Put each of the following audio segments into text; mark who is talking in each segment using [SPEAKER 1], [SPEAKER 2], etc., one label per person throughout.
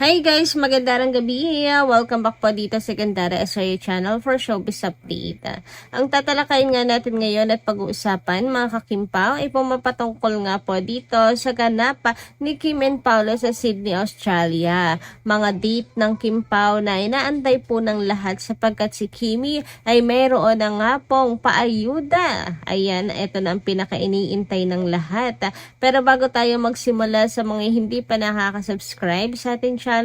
[SPEAKER 1] Hi guys, magandang gabi. Welcome back po dito sa Gandara SRA channel for showbiz update. Ang tatalakayin nga natin ngayon at pag-uusapan mga kakimpaw ay pumapatungkol nga po dito sa ganap ni Kim and Paolo sa Sydney, Australia. Mga date ng Kimpaw na inaantay po ng lahat sapagkat si Kimi ay mayroon na nga pong paayuda. Ayan, ito na ang pinaka-iniintay ng lahat. Pero bago tayo magsimula sa mga hindi pa nakaka-subscribe sa ating channel,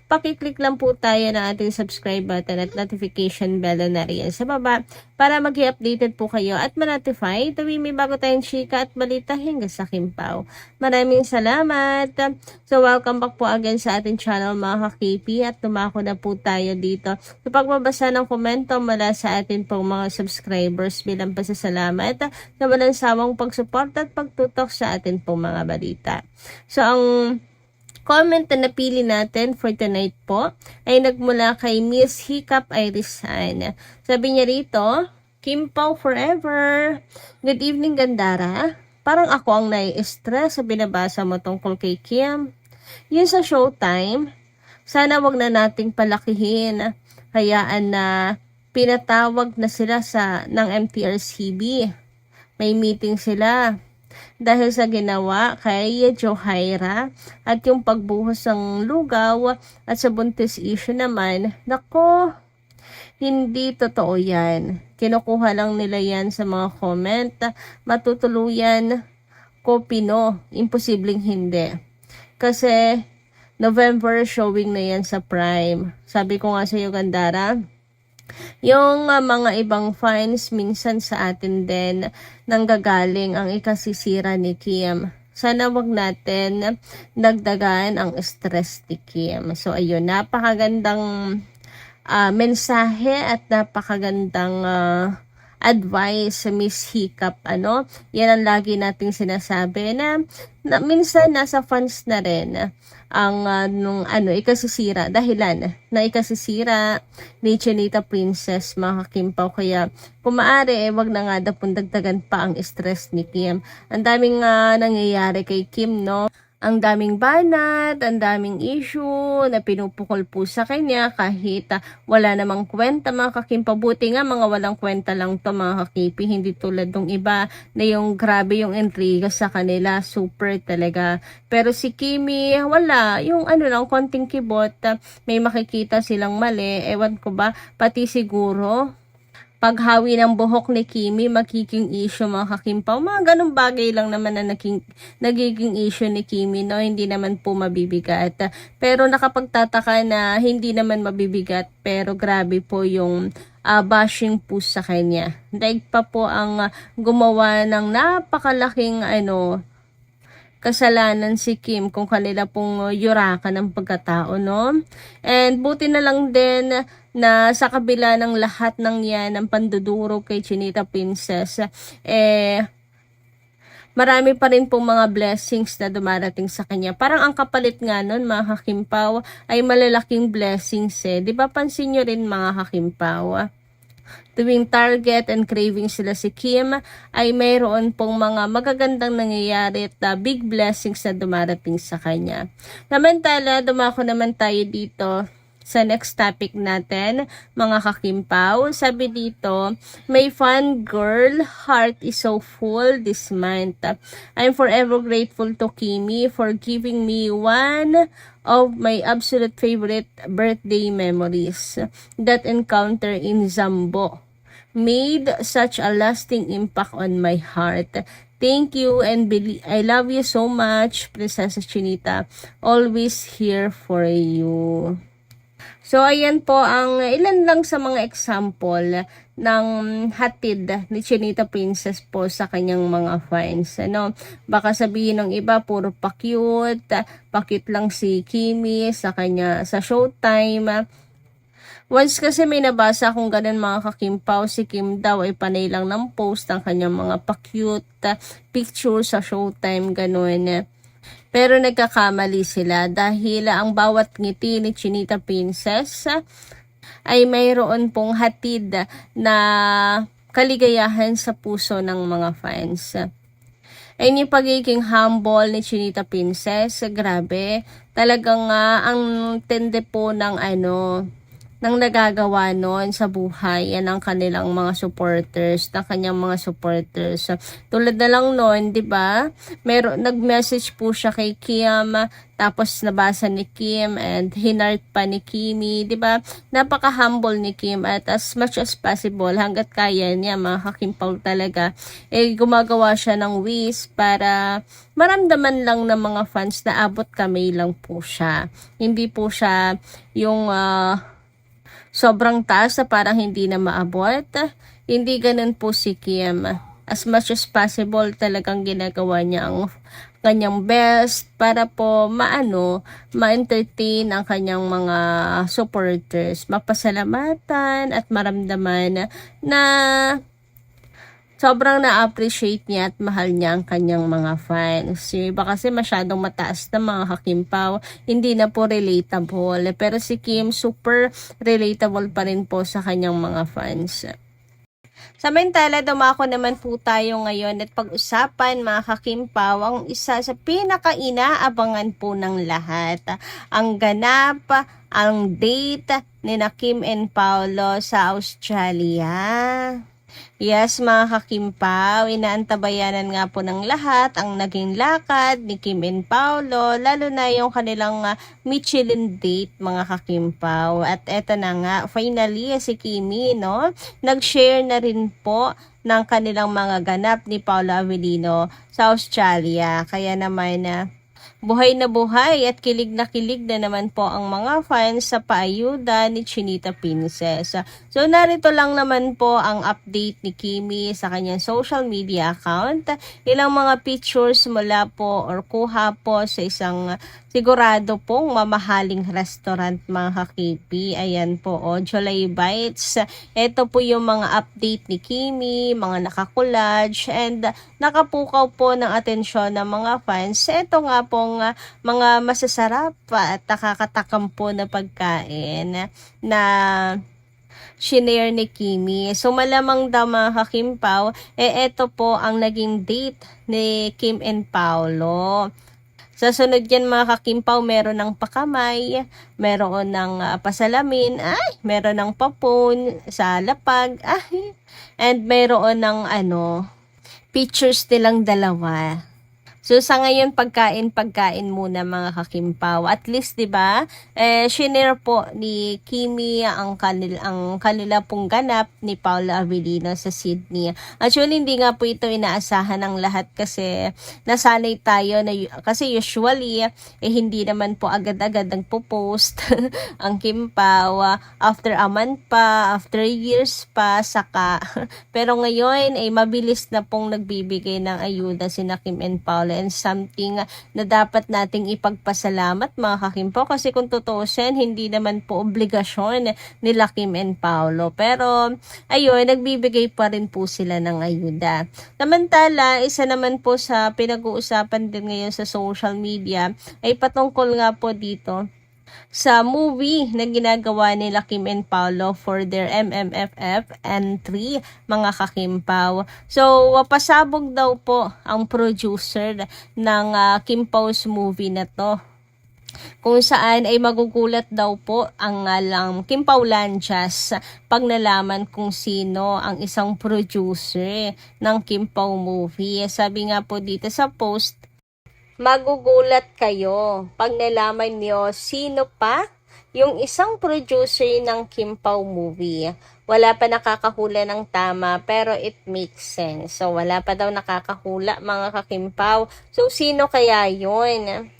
[SPEAKER 1] pakiclick lang po tayo ng ating subscribe button at notification bell na rin sa baba para mag-i-updated po kayo at ma-notify tuwing may bago tayong chika at balita hingga sa Kimpaw. Maraming salamat! So welcome back po again sa ating channel mga kakipi at tumako na po tayo dito sa pagbabasa ng komento mula sa atin pong mga subscribers bilang pasasalamat na walang sawang pagsuporta at pagtutok sa atin pong mga balita. So ang comment na napili natin for tonight po ay nagmula kay Miss Hiccup Irisan. Sabi niya rito, Kimpaw forever. Good evening Gandara. Parang ako ang nai-stress sa binabasa mo tungkol kay Kim. Yun sa Showtime, sana wag na nating palakihin. Hayaan na pinatawag na sila ng MTRCB. May meeting sila. Dahil sa ginawa kay Johaira at yung pagbuhos ng lugaw at sa buntis issue naman, nako, hindi totoo yan. Kinukuha lang nila yan sa mga comment. Matutuluyan ko Pino. Imposibleng hindi. Kasi November showing na yan sa Prime. Sabi ko nga sa iyo Gandara, yung mga ibang fans minsan sa atin din nanggagaling ang ikasisira ni Kim. Sana wag natin dagdagan ang stress ni Kim. So ayun, napakagandang mensahe at napakagandang advice sa Miss Hiccup. Yan ang lagi nating sinasabi na minsan nasa fans na rin ang ikasisira, dahilan na ikasisira ni Chinita Princess mga Kimpaw. Kaya kung maaari, wag na nga daw dagdagan pa ang stress ni Kim. Ang daming nangyayari kay Kim, no? Ang daming banat, ang daming issue na pinupukol po sa kanya kahit wala namang kwenta mga kakimpaw. Buti nga mga walang kwenta lang to mga kakipi, hindi tulad ng iba na yung grabe yung intriga sa kanila, super talaga. Pero si Kimi, wala, yung lang, konting kibot, may makikita silang mali, ewan ko ba, pati siguro paghawi ng buhok ni Kimi, magiging issue mga kakimpaw. Mga ganong bagay lang naman na nagiging issue ni Kimi, no? Hindi naman po mabibigat. Pero nakapagtataka na hindi naman mabibigat, pero grabe po yung bashing po sa kanya. Daig pa po ang gumawa ng napakalaking kasalanan si Kim kung kanila pong yurakan ng pagkatao, no? And buti na lang din na sa kabila ng lahat ng yan, ng panduduro kay Chinita Princess, marami pa rin pong mga blessings na dumarating sa kanya. Parang ang kapalit nga nun, mga kakimpaw, ay malalaking blessings Di ba pansin nyo rin mga kakimpaw? Tuwing target and craving sila si Kim, ay mayroon pong mga magagandang nangyayari at big blessings na dumarating sa kanya. Samantala, dumako naman tayo dito sa next topic natin, mga kakimpaw. Sabi dito, my fun girl heart is so full this month. I'm forever grateful to Kimi for giving me one of my absolute favorite birthday memories. That encounter in Zambo made such a lasting impact on my heart. Thank you and I love you so much, Princess Chinita. Always here for you. So, ayan po ang ilan lang sa mga example ng hatid ni Chinita Princess po sa kanyang mga fans. Baka sabihin ng iba, puro pa-cute lang si Kimi sa Showtime. Once kasi may nabasa akong ganun mga kakimpaw, si Kim daw ay panay lang ng post ng kanyang mga pa-cute picture sa Showtime, ganun. Pero nagkakamali sila dahil ang bawat ngiti ni Chinita Princess ay mayroon pong hatid na kaligayahan sa puso ng mga fans. Ayun yung pagiging humble ni Chinita Princess, grabe. Talagang ang tindi po ng ng nagagawa nun sa buhay, yan ang kanilang mga supporters, ng kanyang mga supporters. Tulad na lang nun, di ba? Nag-message po siya kay Kim, tapos nabasa ni Kim and hinart pa ni Kimi, di ba? Napaka-humble ni Kim at as much as possible, hanggat kaya niya, mga kakimpaw talaga, gumagawa siya ng ways para maramdaman lang ng mga fans na abot kamay lang po siya. Hindi po siya yung sobrang taas na parang hindi na maabot. Hindi ganun po si Kim. As much as possible talagang ginagawa niya ang kanyang best para po ma-entertain ang kanyang mga supporters, mapasalamatan at maramdaman na sobrang na-appreciate niya at mahal niya ang kanyang mga fans. Yung iba kasi masyadong mataas na mga kakimpaw, hindi na po relatable. Pero si Kim, super relatable pa rin po sa kanyang mga fans. Samantala, dumako naman po tayo ngayon at pag-usapan mga kakimpaw ang isa sa pinaka-inaabangan po ng lahat. Ang ganap, ang date ni Kim and Paolo sa Australia. Yes, mga kakimpaw, inaantabayanan nga po ng lahat ang naging lakad ni Kim and Paolo, lalo na yung kanilang Michelin date, mga kakimpaw. At eto na nga, finally, si Kimi, no, nag-share na rin po ng kanilang mga ganap ni Paolo Avellino sa Australia. Kaya naman, buhay na buhay at kilig na naman po ang mga fans sa paayuda ni Chinita Princess. So narito lang naman po ang update ni Kimi sa kanyang social media account. Ilang mga pictures mula po or kuha po sa isang sigurado pong mamahaling restaurant, mga kakipi. Ayan po, July Bites. Ito po yung mga update ni Kimi, mga nakakulage, and nakapukaw po ng atensyon ng mga fans. Ito nga pong mga masasarap at nakakatakam po na pagkain na shinare ni Kimi. So malamang daw, mga kakimpaw, ito po ang naging date ni Kim and Paolo. Sa sunod yan, mga kakimpaw, meron ng pakamay, meron ng pasalamin, meron ng papon sa lapag, and meron ng pictures nilang dalawa. So sa ngayon, pagkain muna, mga kakimpaw. At least, 'di ba? Shinare po ni Kimi ang kanila pong ganap ni Paolo Avellino sa Sydney. Actually, hindi nga po ito inaasahan ng lahat kasi nasanay tayo na kasi usually hindi naman po agad-agad nagpo-post ang Kimpaw, after a month pa, after years pa, saka. Pero ngayon ay mabilis na pong nagbibigay ng ayuda sina Kim and Paolo, and something na dapat nating ipagpasalamat, mga kakimpaw, kasi kung tutuusin, hindi naman po obligasyon nila Kim and Paolo, pero ayun, nagbibigay pa rin po sila ng ayuda. Samantala, isa naman po sa pinag-uusapan din ngayon sa social media ay patungkol nga po dito sa movie na ginagawa nila Kim and Paolo for their MMFF entry, mga kakimpaw. So, pasabog daw po ang producer ng Kimpaw's movie na to, kung saan ay magugulat daw po ang Kimpawlandias pag nalaman kung sino ang isang producer ng Kimpaw movie. Sabi nga po dito sa post, magugulat kayo pag nalaman nyo sino pa yung isang producer ng Kimpaw movie. Wala pa nakakahula ng tama, pero it makes sense. So, wala pa daw nakakahula, mga kakimpaw. So, sino kaya yun?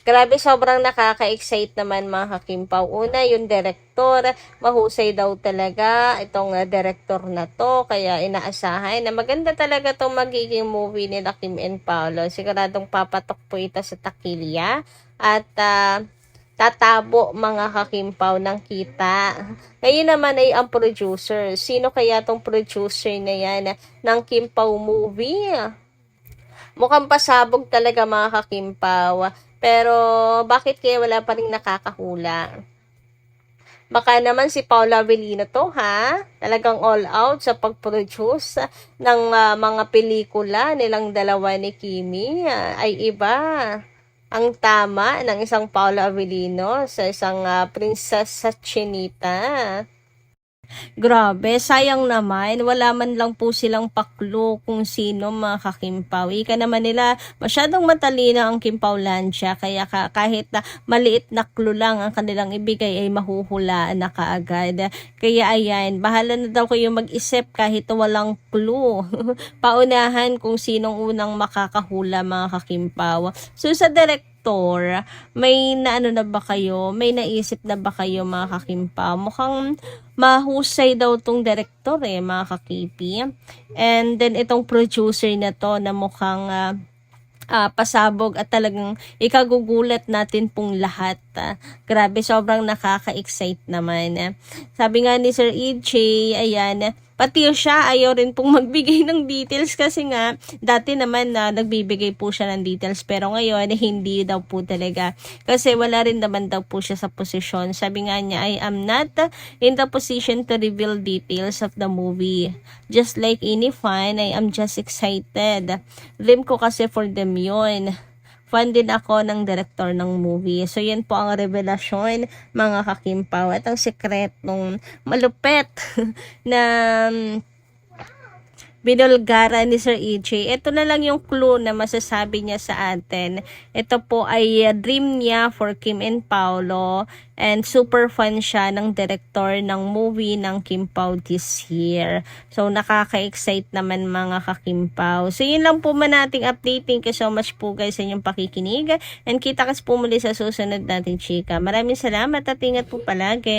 [SPEAKER 1] Grabe, sobrang nakaka-excite naman, mga kakimpaw. Una, yung director, mahusay daw talaga itong director na to. Kaya inaasahan na maganda talaga itong magiging movie nila Kim and Paolo. Siguradong papatok po ito sa takilya. At tatabo, mga kakimpaw, ng kita. Ngayon naman ay ang producer. Sino kaya tong producer na yan ng Kimpaw movie? Mukhang pasabog talaga, mga kakimpaw. Pero bakit kaya wala pa rin nakakahula? Baka naman si Paula Avellino to, ha? Talagang all out sa pag-produce ng mga pelikula nilang dalawa ni Kimi. Ay iba ang tama ng isang Paula Avellino sa isang Prinsesa Chinita. Grabe, sayang naman. Wala man lang po silang paklo kung sino mga kakimpaw. Ika naman nila, masyadong matalino ang Kimpawlansya. Kaya kahit na maliit na clue lang ang kanilang ibigay ay mahuhulaan na kaagad. Kaya ayan, bahala na daw kayo mag-isip kahit walang clue. Paunahan kung sinong unang makakahula mga kakimpaw. So sa may naano na ba kayo? May naisip na ba kayo mga kakimpaw? Mukhang mahusay daw tong director mga kakipi. And then itong producer na to na mukhang pasabog at talagang ikagugulat natin pong lahat. Grabe, sobrang nakaka-excite naman. Sabi nga ni Sir EJ, ayan, pati siya ayaw rin pong magbigay ng details kasi nga dati naman nagbibigay po siya ng details pero ngayon hindi daw po talaga kasi wala rin naman daw po siya sa posisyon. Sabi nga niya, I am not in the position to reveal details of the movie. Just like any fan, I am just excited. Dream ko kasi for them yun. Fan din ako ng director ng movie. So, yan po ang revelasyon, mga kakimpaw. At ang sekretong malupet na binulgara ni Sir EJ. Ito na lang yung clue na masasabi niya sa atin. Ito po ay dream niya for Kim and Paolo and super fan siya ng director ng movie ng Kim Pao this year. So nakaka-excite naman mga kakimpaw. So yun lang po man nating update. Thank you so much po guys sa inyong pakikinig and kita kas po muli sa susunod natin chika. Maraming salamat at ingat po palagi.